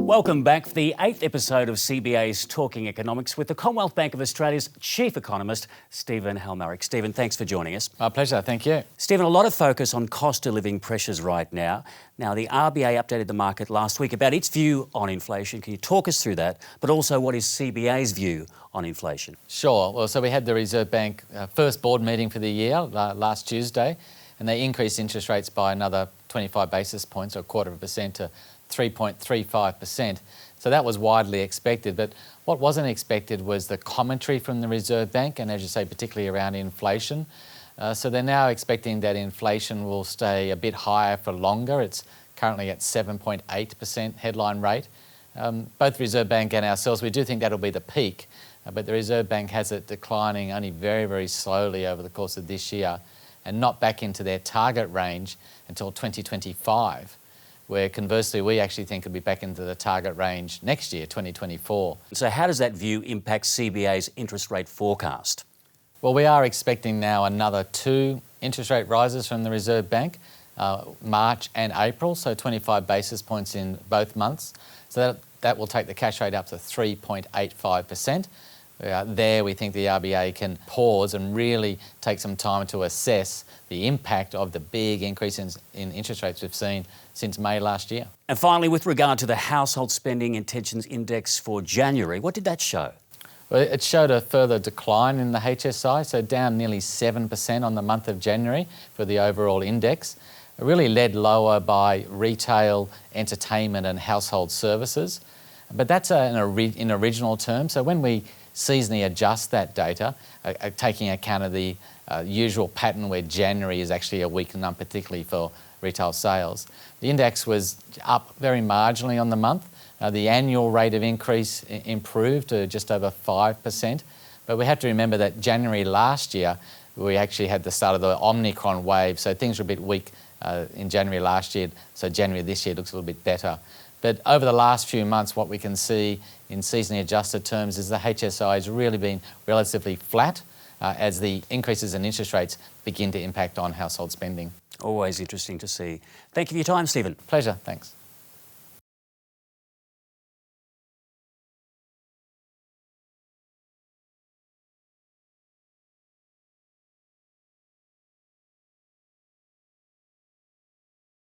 Welcome back for the 8th episode of CBA's Talking Economics with the Commonwealth Bank of Australia's Chief Economist, Stephen Halmarick. Stephen, thanks for joining us. My pleasure, thank you. Stephen, a lot of focus on cost of living pressures right now. Now, the RBA updated the market last week about its view on inflation. Can you talk us through that? But also, what is CBA's view on inflation? Sure. Well, so we had the Reserve Bank first board meeting for the year last Tuesday, and they increased interest rates by another 25 basis points, or 0.25% to 3.35%. So that was widely expected. But what wasn't expected was the commentary from the Reserve Bank, and as you say, particularly around inflation. So they're now expecting that inflation will stay a bit higher for longer. It's currently at 7.8% headline rate. Both the Reserve Bank and ourselves, we do think that'll be the peak, but the Reserve Bank has it declining only very, very slowly over the course of this year and not back into their target range until 2025. Where conversely, we actually think it'll be back into the target range next year, 2024. So how does that view impact CBA's interest rate forecast? Well, we are expecting now another 2 interest rate rises from the Reserve Bank, March and April, so 25 basis points in both months. So that will take the cash rate up to 3.85%. There we think the RBA can pause and really take some time to assess the impact of the big increase in interest rates we've seen since May last year. And finally, with regard to the Household Spending Intentions Index for January, what did that show? Well, it showed a further decline in the HSI, so down nearly 7% on the month of January for the overall index. It really led lower by retail, entertainment and household services. But that's in original terms. So when we seasonally adjust that data, taking account of the usual pattern where January is actually a weak number, particularly for retail sales. The index was up very marginally on the month. The annual rate of increase improved to just over 5%. But we have to remember that January last year, we actually had the start of the Omicron wave, so things were a bit weak in January last year. So January this year looks a little bit better. But over the last few months, what we can see in seasonally adjusted terms is the HSI has really been relatively flat as the increases in interest rates begin to impact on household spending. Always interesting to see. Thank you for your time, Stephen. Pleasure, thanks.